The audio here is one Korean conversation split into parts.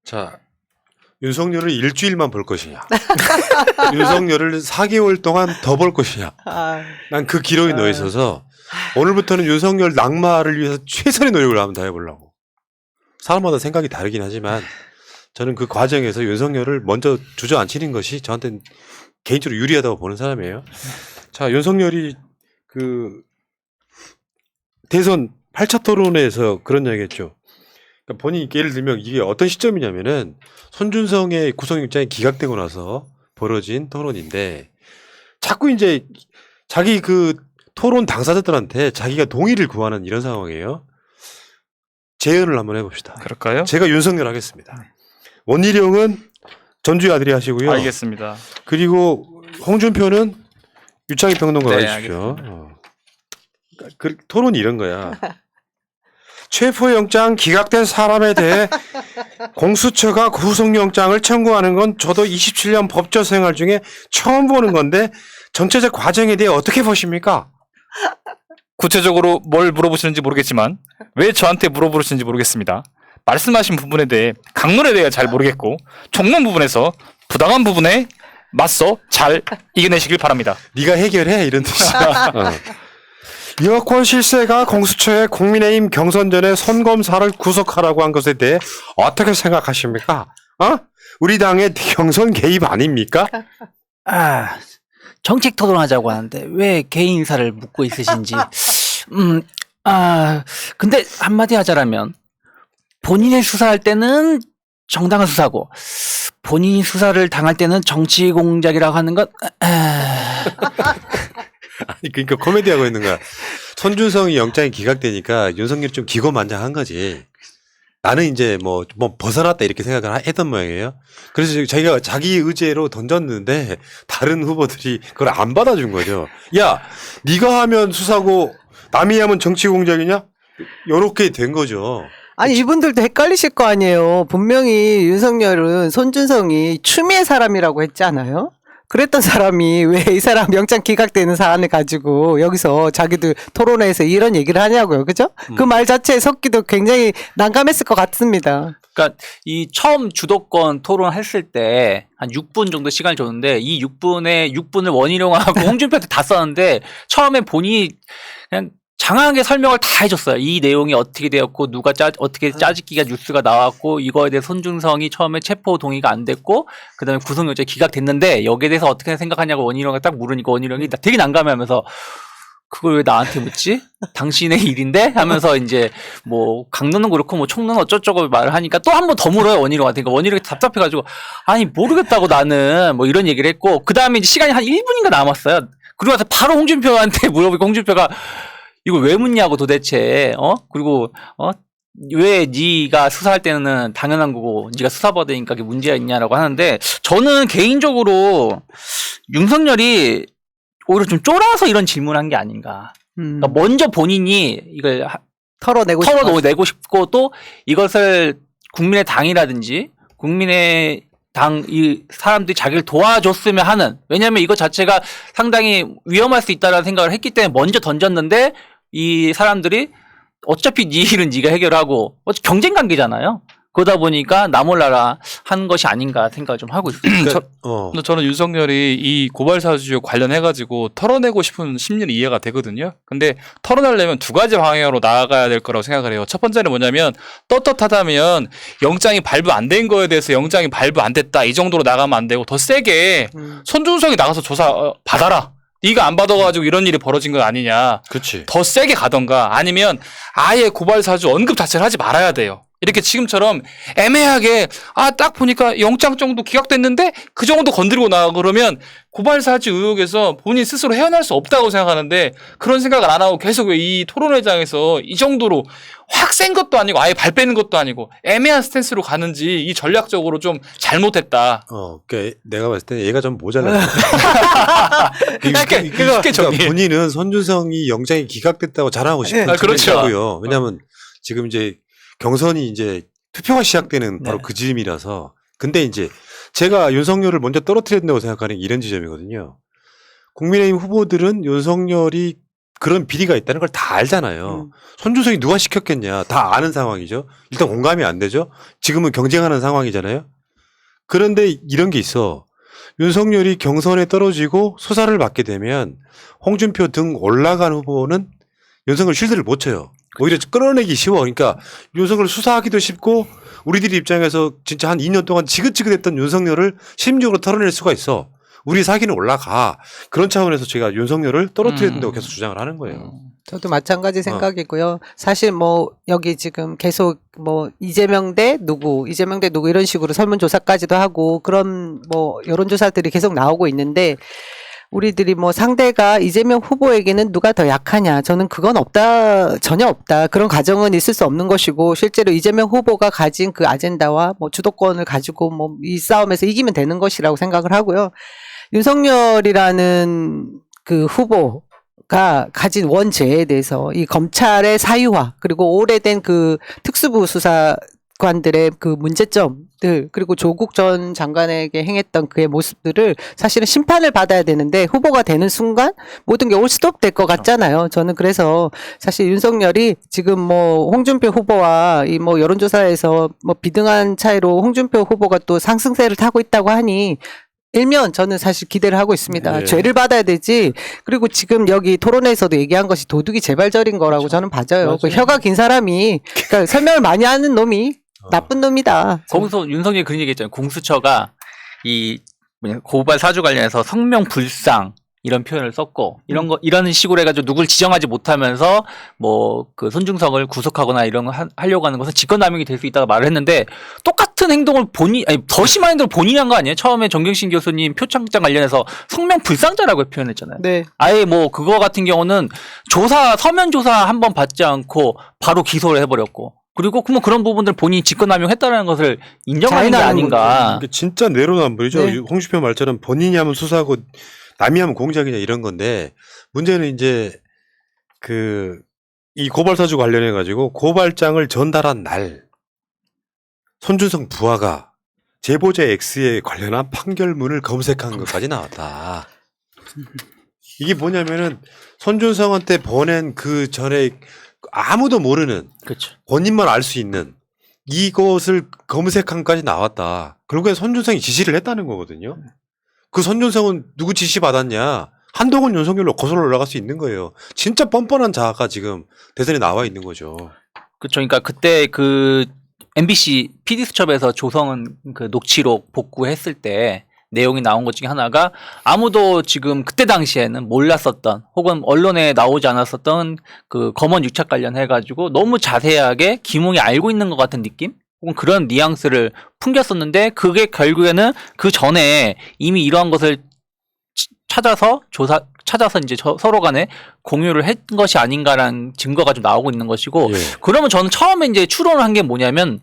자, 윤석열을 일주일만 볼 것이냐. 윤석열을 4개월 동안 더 볼 것이냐. 난 그 기로에 놓여 있어서 오늘부터는 윤석열 낙마를 위해서 최선의 노력을 한번 다해보려고. 사람마다 생각이 다르긴 하지만 저는 그 과정에서 윤석열을 먼저 주저앉히는 것이 저한테는 개인적으로 유리하다고 보는 사람이에요. 자, 윤석열이 그 대선 8차 토론회에서 그런 이야기 했죠. 그러니까 본인이 예를 들면 이게 어떤 시점이냐면은 손준성의 구속영장이 기각되고 나서 벌어진 토론인데 자꾸 이제 자기 그 토론 당사자들한테 자기가 동의를 구하는 이런 상황이에요. 재연을 한번 해봅시다. 그럴까요? 제가 윤석열 하겠습니다. 원희룡은 전주의 아들이 하시고요. 알겠습니다. 그리고 홍준표는 유창희 평론가가 네, 해주십시오. 그 토론이 이런 거야. 체포영장 기각된 사람에 대해 공수처가 구속영장을 청구하는 건 저도 27년 법조 생활 중에 처음 보는 건데 전체적 과정에 대해 어떻게 보십니까? 구체적으로 뭘 물어보시는지 모르겠지만 왜 저한테 물어보시는지 모르겠습니다. 말씀하신 부분에 대해 강론에 대해 잘 모르겠고 총론 부분에서 부당한 부분에 맞서 잘 이겨내시길 바랍니다. 네가 해결해 이런 뜻이야. 여권 실세가 공수처에 국민의힘 경선 전에 손검사를 구속하라고 한 것에 대해 어떻게 생각하십니까? 우리 당의 경선 개입 아닙니까? 정책 토론하자고 하는데 왜 개인 인사를 묻고 있으신지. 근데 한마디 하자라면 본인의 수사할 때는 정당한 수사고 본인이 수사를 당할 때는 정치 공작이라고 하는 것. 아니 그러니까 코미디하고 있는 거야. 손준성이 영장이 기각되니까 윤석열이 좀 기고만장한 거지. 나는 이제 뭐 벗어났다 이렇게 생각을 했던 모양이에요. 그래서 자기가 자기 의제로 던졌는데 다른 후보들이 그걸 안 받아준 거죠. 야, 네가 하면 수사고 남이 하면 정치 공작이냐? 요렇게 된 거죠. 아니 이분들도 헷갈리실 거 아니에요. 분명히 윤석열은 손준성이 추미애 사람이라고 했잖아요. 그랬던 사람이 왜 이 사람 영장 기각되는 사안을 가지고 여기서 자기들 토론회에서 이런 얘기를 하냐고요. 그죠? 그 말 자체에 섞기도 굉장히 난감했을 것 같습니다. 그러니까 이 처음 주도권 토론했을 때 한 6분 정도 시간을 줬는데 이 6분을 원희룡하고 홍준표한테 다 썼는데 처음에 본인이 그냥 장황하게 설명을 다 해줬어요. 이 내용이 어떻게 되었고 누가 어떻게 짜집기가 뉴스가 나왔고 이거에 대해 손준성이 처음에 체포 동의가 안 됐고 그다음에 구속영장이 기각됐는데 여기에 대해서 어떻게 생각하냐고 원희룡이 딱 물으니까 원희룡이 되게 난감해하면서 그걸 왜 나한테 묻지? 당신의 일인데? 하면서 이제 뭐 강론은 그렇고 뭐 총론은 어쩌고저쩌고 말을 하니까 또 한 번 더 물어요 원희룡한테. 그러니까 원희룡이 답답해가지고 아니 모르겠다고 나는 뭐 이런 얘기를 했고 그 다음에 이제 시간이 한 1분인가 남았어요. 그러고 나서 바로 홍준표한테 물어보니까 홍준표가 이거 왜 묻냐고 도대체 그리고 왜 네가 수사할 때는 당연한 거고 네가 수사받으니까 그게 문제가 있냐라고 하는데 저는 개인적으로 윤석열이 오히려 좀 쫄아서 이런 질문을 한 게 아닌가. 그러니까 먼저 본인이 이걸 털어내고 싶고 또 이것을 국민의 당이라든지 국민의 당 이 사람들이 자기를 도와줬으면 하는, 왜냐하면 이거 자체가 상당히 위험할 수 있다라는 생각을 했기 때문에 먼저 던졌는데 이 사람들이 어차피 네 일은 네가 해결하고 경쟁 관계잖아요. 그러다 보니까 나 몰라라 한 것이 아닌가 생각을 좀 하고 있습니다. 저는 윤석열이 이 고발사주 관련해가지고 털어내고 싶은 심리는 이해가 되거든요. 근데 털어내려면 두 가지 방향으로 나아가야 될 거라고 생각을 해요. 첫 번째는 뭐냐면 떳떳하다면 영장이 발부 안 된 거에 대해서 영장이 발부 안 됐다 이 정도로 나가면 안 되고 더 세게 손준성이 나가서 조사 받아라. 네가 안 받아가지고 이런 일이 벌어진 건 아니냐. 그렇지. 더 세게 가던가 아니면 아예 고발사주 언급 자체를 하지 말아야 돼요. 이렇게 지금처럼 애매하게 딱 보니까 영장 정도 기각됐는데 그 정도 건드리고 나가 그러면 고발사주 의혹에서 본인 스스로 헤어날 수 없다고 생각하는데 그런 생각을 안 하고 계속 이 토론회장에서 이 정도로 확 센 것도 아니고 아예 발 빼는 것도 아니고 애매한 스탠스로 가는지 이 전략적으로 좀 잘못했다. 그러니까 내가 봤을 때 얘가 좀 모자라. 쉽게 정리해. 본인은 손준성이 영장이 기각됐다고 자랑하고 싶은 그렇죠. 거고요. 왜냐하면 지금 이제 경선이 이제 투표가 시작되는 바로 그 즈음이라서. 근데 이제 제가 윤석열을 먼저 떨어뜨렸다고 생각하는 게 이런 지점이거든요. 국민의힘 후보들은 윤석열이 그런 비리가 있다는 걸 다 알잖아요. 손준성이 누가 시켰겠냐. 다 아는 상황이죠. 일단 공감이 안 되죠. 지금은 경쟁하는 상황이잖아요. 그런데 이런 게 있어. 윤석열이 경선에 떨어지고 수사를 받게 되면 홍준표 등 올라간 후보는 윤석열 쉴드를 못 쳐요. 오히려 끌어내기 쉬워. 그러니까 윤석열 수사하기도 쉽고 우리들 입장에서 진짜 한 2년 동안 지긋지긋했던 윤석열을 심리적으로 털어낼 수가 있어. 우리 사기는 올라가. 그런 차원에서 제가 윤석열을 떨어뜨려야 된다고 계속 주장을 하는 거예요. 저도 마찬가지 생각이고요. 사실 뭐 여기 지금 계속 뭐 이재명 대 누구 이런 식으로 설문조사까지도 하고 그런 뭐 여론조사들이 계속 나오고 있는데 우리들이 뭐 상대가 이재명 후보에게는 누가 더 약하냐. 저는 그건 없다. 전혀 없다. 그런 가정은 있을 수 없는 것이고 실제로 이재명 후보가 가진 그 아젠다와 뭐 주도권을 가지고 뭐 이 싸움에서 이기면 되는 것이라고 생각을 하고요. 윤석열이라는 그 후보가 가진 원죄에 대해서 이 검찰의 사유화 그리고 오래된 그 특수부 수사관들의 그 문제점들 그리고 조국 전 장관에게 행했던 그의 모습들을 사실은 심판을 받아야 되는데 후보가 되는 순간 모든 게 올 스톱 될 것 같잖아요. 저는 그래서 사실 윤석열이 지금 뭐 홍준표 후보와 이 뭐 여론조사에서 뭐 비등한 차이로 홍준표 후보가 또 상승세를 타고 있다고 하니 일면 저는 사실 기대를 하고 있습니다. 네. 죄를 받아야 되지. 그리고 지금 여기 토론에서도 얘기한 것이 도둑이 재발절인 거라고 저는 봐져요. 그 혀가 긴 사람이 그러니까 설명을 많이 하는 놈이 나쁜 놈이다. 거기서 윤석열이 그런 얘기 했잖아요. 공수처가 이 고발 사주 관련해서 성명 불상 이런 표현을 썼고 이런 식으로 해가지고 누굴 지정하지 못하면서 뭐 그 손중성을 구속하거나 이런 거 하려고 하는 것은 직권남용이 될 수 있다고 말을 했는데 똑같은 행동을 더 심한 행동을 본인이 한 거 아니에요? 처음에 정경심 교수님 표창장 관련해서 성명 불상자라고 표현했잖아요. 네. 아예 뭐 그거 같은 경우는 서면 조사 한 번 받지 않고 바로 기소를 해버렸고 그리고 뭐 그런 부분들 본인이 직권남용했다는 것을 인정하는 게 아닌가. 이게 진짜 내로남불이죠. 네. 홍준표 말처럼 본인이 하면 수사하고 남이 하면 공작이냐 이런 건데 문제는 이제 이 고발사주 관련해 가지고 고발장을 전달한 날 손준성 부하가 제보자 X에 관련한 판결문을 검색한 것까지 나왔다. 이게 뭐냐면은 손준성한테 보낸 그 전에 아무도 모르는 그렇죠. 본인만 알 수 있는 이것을 검색한 것까지 나왔다. 결국엔 손준성이 지시를 했다는 거거든요. 그 손준성은 누구 지시 받았냐? 한동훈 윤석열로 거슬러 올라갈 수 있는 거예요. 진짜 뻔뻔한 자아가 지금 대선에 나와 있는 거죠. 그렇죠. 그러니까 그때 그 MBC PD수첩에서 조성은 그 녹취록 복구했을 때 내용이 나온 것 중에 하나가 아무도 지금 그때 당시에는 몰랐었던 혹은 언론에 나오지 않았었던 그 검언 유착 관련해가지고 너무 자세하게 김웅이 알고 있는 것 같은 느낌? 혹은 그런 뉘앙스를 풍겼었는데 그게 결국에는 그 전에 이미 이러한 것을 찾아서 이제 서로 간에 공유를 한 것이 아닌가라는 증거가 좀 나오고 있는 것이고 예. 그러면 저는 처음에 이제 추론을 한 게 뭐냐면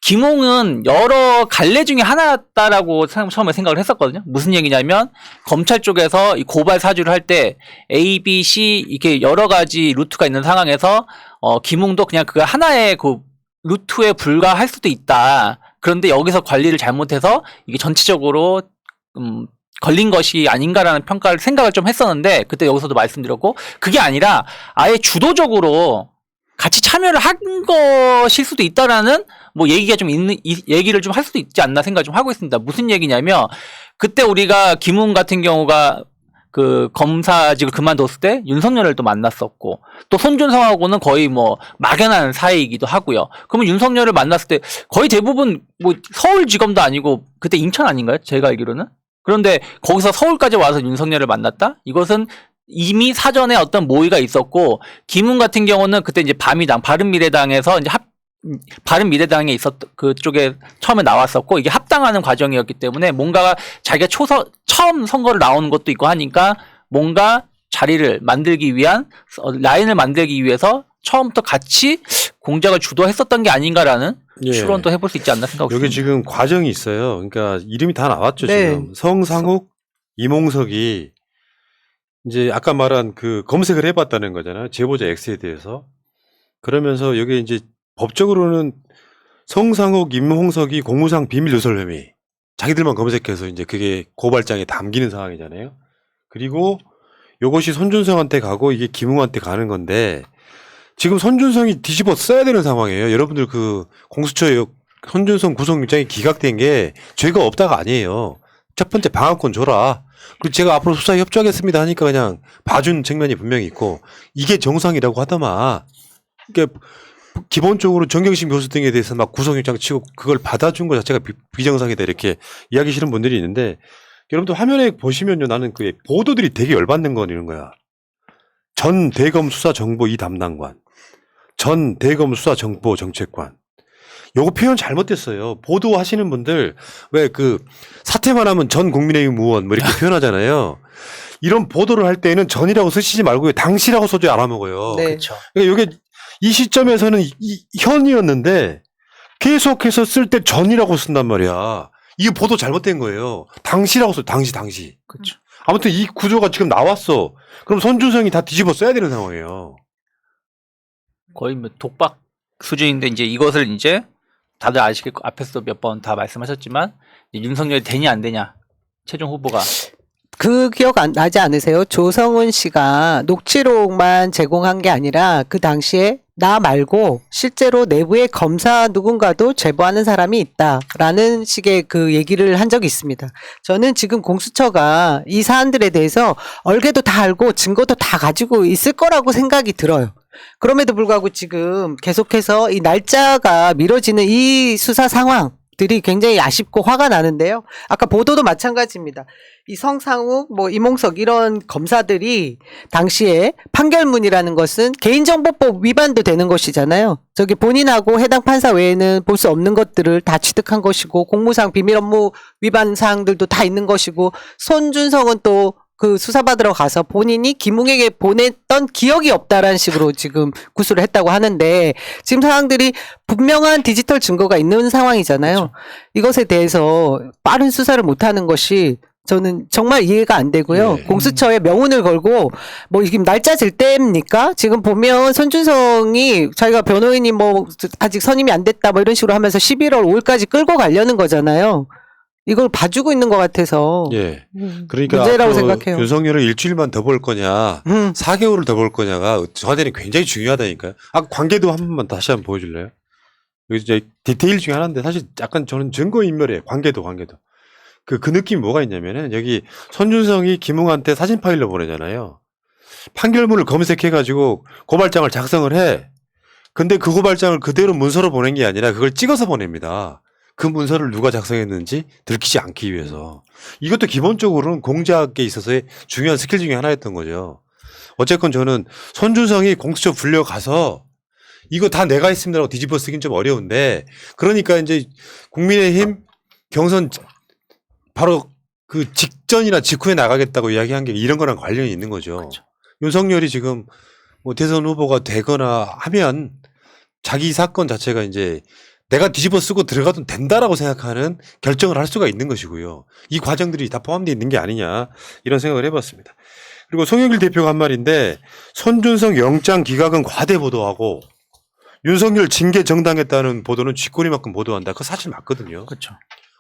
김홍은 여러 갈래 중에 하나였다라고 처음에 생각을 했었거든요. 무슨 얘기냐면 검찰 쪽에서 이 고발 사주를 할 때 A, B, C 이렇게 여러 가지 루트가 있는 상황에서 김홍도 그냥 그 하나의 그 루트에 불과할 수도 있다. 그런데 여기서 관리를 잘못해서 이게 전체적으로 걸린 것이 아닌가라는 생각을 좀 했었는데 그때 여기서도 말씀드렸고 그게 아니라 아예 주도적으로 같이 참여를 한 것일 수도 있다라는 뭐 얘기가 좀 얘기를 좀 할 수도 있지 않나 생각을 좀 하고 있습니다. 무슨 얘기냐면 그때 우리가 김웅 같은 경우가 그 검사직을 그만뒀을 때 윤석열을 또 만났었고 또 손준성하고는 거의 뭐 막연한 사이이기도 하고요. 그러면 윤석열을 만났을 때 거의 대부분 뭐 서울지검도 아니고 그때 인천 아닌가요? 제가 알기로는. 그런데 거기서 서울까지 와서 윤석열을 만났다? 이것은 이미 사전에 어떤 모의가 있었고 김웅 같은 경우는 그때 이제 바른미래당에서 이제 바른미래당에 있었던 그쪽에 처음에 나왔었고 이게 합당하는 과정이었기 때문에 뭔가 자기가 처음 선거를 나오는 것도 있고 하니까 뭔가 자리를 만들기 위한 라인을 만들기 위해서 처음부터 같이 공작을 주도했었던 게 아닌가라는 예. 추론도 해볼 수 있지 않나 생각합니다. 여기 지금 과정이 있어요. 그러니까 이름이 다 나왔죠. 네. 지금 성상욱, 이몽석이 이제 아까 말한 그 검색을 해봤다는 거잖아요. 제보자 X에 대해서. 그러면서 여기 이제 법적으로는 성상욱, 임홍석이 공무상 비밀 누설 혐의. 자기들만 검색해서 이제 그게 고발장에 담기는 상황이잖아요. 그리고 요것이 손준성한테 가고 이게 김웅한테 가는 건데 지금 손준성이 뒤집어 써야 되는 상황이에요. 여러분들 그 공수처에 손준성 구속영장이 기각된 게 죄가 없다가 아니에요. 첫 번째 방어권 줘라. 그리고 제가 앞으로 수사에 협조하겠습니다 하니까 그냥 봐준 측면이 분명히 있고 이게 정상이라고 하더만. 그러니까 기본적으로 정경심 교수 등에 대해서 막 구속영장 치고 그걸 받아준 것 자체가 비정상이다 이렇게 이야기하시는 분들이 있는데 여러분들 화면에 보시면요 나는 그 보도들이 되게 열받는 건 이런 거야. 전 대검 수사정보 2담당관, 전 대검 수사정보 정책관. 요거 표현 잘못됐어요. 보도하시는 분들 왜 그 사퇴만 하면 전 국민의힘 의원 뭐 이렇게 표현하잖아요. 이런 보도를 할 때는 전이라고 쓰시지 말고 당시라고 써줘야 알아먹어요. 네. 그렇죠. 그러니까 이게 이 시점에서는 현이었는데 계속해서 쓸 때 전이라고 쓴단 말이야. 이게 보도 잘못된 거예요. 당시라고 써. 당시. 그렇죠. 아무튼 이 구조가 지금 나왔어. 그럼 손준성이 다 뒤집어 써야 되는 상황이에요. 거의 뭐 독박 수준인데 이제 이것을 이제 다들 아실 거 앞에서 몇 번 다 말씀하셨지만 이제 윤석열이 되냐 안 되냐 최종 후보가 그 기억 나지 않으세요? 조성은 씨가 녹취록만 제공한 게 아니라 그 당시에 나 말고 실제로 내부의 검사 누군가도 제보하는 사람이 있다라는 식의 그 얘기를 한 적이 있습니다. 저는 지금 공수처가 이 사안들에 대해서 얼개도 다 알고 증거도 다 가지고 있을 거라고 생각이 들어요. 그럼에도 불구하고 지금 계속해서 이 날짜가 미뤄지는 이 수사 상황들이 굉장히 아쉽고 화가 나는데요. 아까 보도도 마찬가지입니다. 이 성상욱, 뭐 이몽석 이런 검사들이 당시에 판결문이라는 것은 개인정보법 위반도 되는 것이잖아요. 저기 본인하고 해당 판사 외에는 볼 수 없는 것들을 다 취득한 것이고 공무상 비밀 업무 위반 사항들도 다 있는 것이고 손준성은 또 그 수사받으러 가서 본인이 김웅에게 보냈던 기억이 없다라는 식으로 지금 구술을 했다고 하는데 지금 상황들이 분명한 디지털 증거가 있는 상황이잖아요. 그렇죠. 이것에 대해서 빠른 수사를 못하는 것이 저는 정말 이해가 안 되고요. 네. 공수처에 명운을 걸고 뭐 지금 날짜 질 때입니까? 지금 보면 손준성이 자기가 변호인이 뭐 아직 선임이 안 됐다 뭐 이런 식으로 하면서 11월 5일까지 끌고 가려는 거잖아요. 이걸 봐주고 있는 것 같아서 예. 그러니까 문제라고 앞으로 생각해요. 윤석열을 일주일만 더 볼 거냐, 4개월을 더 볼 거냐가 저한테는 굉장히 중요하다니까요. 관계도 한 번만 다시 한번 보여줄래요? 여기 이제 디테일 중에 하나인데 사실 약간 저는 증거인멸이에요. 관계도. 그 느낌이 뭐가 있냐면은 여기 손준성이 김웅한테 사진 파일로 보내잖아요. 판결문을 검색해가지고 고발장을 작성을 해. 근데 그 고발장을 그대로 문서로 보낸 게 아니라 그걸 찍어서 보냅니다. 그 문서를 누가 작성했는지 들키지 않기 위해서. 이것도 기본적으로는 공작에 있어서의 중요한 스킬 중에 하나였던 거죠. 어쨌건 저는 손준성이 공수처 불려가서 이거 다 내가 했습니다라고 뒤집어 쓰긴 좀 어려운데 그러니까 이제 국민의힘 경선 바로 그 직전이나 직후에 나가겠다고 이야기한 게 이런 거랑 관련이 있는 거죠. 그렇죠. 윤석열이 지금 뭐 대선 후보가 되거나 하면 자기 사건 자체가 이제 내가 뒤집어 쓰고 들어가도 된다라고 생각하는 결정을 할 수가 있는 것이고요. 이 과정들이 다 포함되어 있는 게 아니냐 이런 생각을 해봤습니다. 그리고 송영길 대표가 한 말인데 손준성 영장 기각은 과대 보도하고 윤석열 징계 정당했다는 보도는 쥐꼬리만큼 보도한다. 그거 사실 맞거든요. 그렇죠.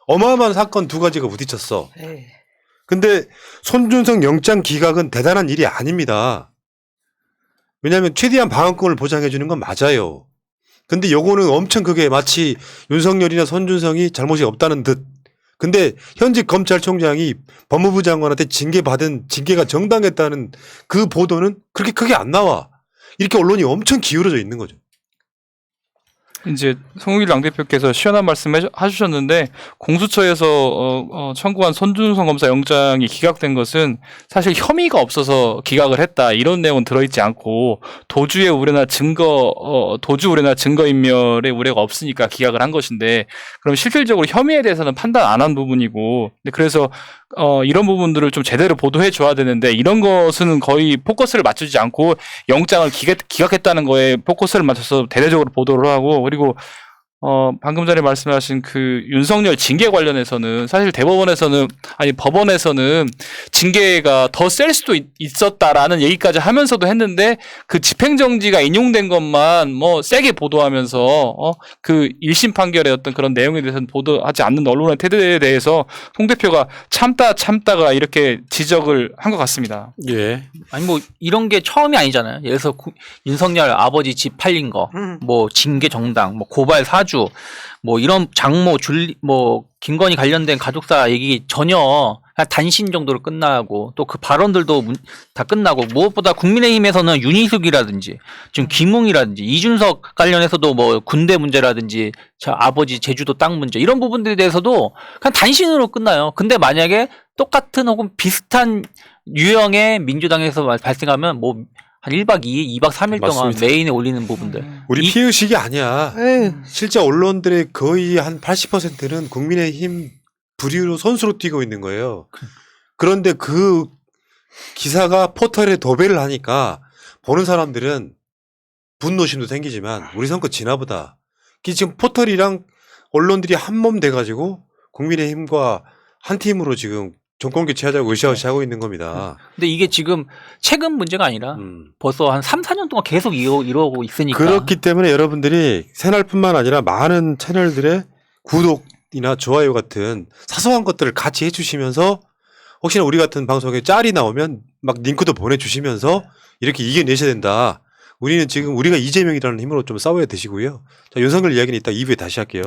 어마어마한 사건 두 가지가 부딪혔어. 에이. 근데 손준성 영장 기각은 대단한 일이 아닙니다. 왜냐하면 최대한 방어권을 보장해 주는 건 맞아요. 근데 요거는 엄청 그게 마치 윤석열이나 손준성이 잘못이 없다는 듯. 근데 현직 검찰총장이 법무부 장관한테 징계가 정당했다는 그 보도는 그렇게 크게 안 나와. 이렇게 언론이 엄청 기울어져 있는 거죠. 이제 송영길 당대표께서 시원한 말씀 해주셨는데 공수처에서 청구한 손준성 검사 영장이 기각된 것은 사실 혐의가 없어서 기각을 했다 이런 내용은 들어있지 않고 도주의 우려나 도주 우려나 증거인멸의 우려가 없으니까 기각을 한 것인데 그럼 실질적으로 혐의에 대해서는 판단 안 한 부분이고 그래서 이런 부분들을 좀 제대로 보도해 줘야 되는데 이런 것은 거의 포커스를 맞추지 않고 영장을 기각했다는 거에 포커스를 맞춰서 대대적으로 보도를 하고 그리고 방금 전에 말씀하신 그 윤석열 징계 관련해서는 사실 법원에서는 징계가 더 셀 수도 있었다라는 얘기까지 하면서도 했는데 그 집행정지가 인용된 것만 뭐 세게 보도하면서 그 1심 판결의 어떤 그런 내용에 대해서는 보도하지 않는 언론의 태도에 대해서 송 대표가 참다가 이렇게 지적을 한 것 같습니다. 예. 아니 뭐 이런 게 처음이 아니잖아요. 예를 들어서 윤석열 아버지 집 팔린 거, 뭐 징계 정당, 뭐 고발 사주, 뭐 이런 장모 뭐 김건희 관련된 가족사 얘기 전혀 그냥 단신 정도로 끝나고 또 그 발언들도 다 끝나고 무엇보다 국민의힘에서는 윤희숙이라든지 지금 김웅이라든지 이준석 관련해서도 뭐 군대 문제라든지 아버지 제주도 땅 문제 이런 부분들에 대해서도 그냥 단신으로 끝나요. 근데 만약에 똑같은 혹은 비슷한 유형의 민주당에서 발생하면 뭐 한 1박 2일, 2박 3일 동안 맞습니다. 메인에 올리는 부분들. 우리 피의식이 아니야. 에휴. 실제 언론들의 거의 한 80%는 국민의힘 부류로 선수로 뛰고 있는 거예요. 그런데 그 기사가 포털에 도배를 하니까 보는 사람들은 분노심도 생기지만 우리 선거 지나보다 지금 포털이랑 언론들이 한 몸 돼가지고 국민의힘과 한 팀으로 지금 정권 교체하자고 으쌰으쌰 하고 있는 겁니다. 근데 이게 지금 최근 문제가 아니라 벌써 한 3, 4년 동안 계속 이러고 있으니까. 그렇기 때문에 여러분들이 새날뿐만 아니라 많은 채널들의 구독이나 좋아요 같은 사소한 것들을 같이 해주시면서 혹시나 우리 같은 방송에 짤이 나오면 막 링크도 보내주시면서 이렇게 이겨내셔야 된다. 우리는 지금 우리가 이재명이라는 힘으로 좀 싸워야 되시고요. 자, 윤석열 이야기는 이따 2부에 다시 할게요.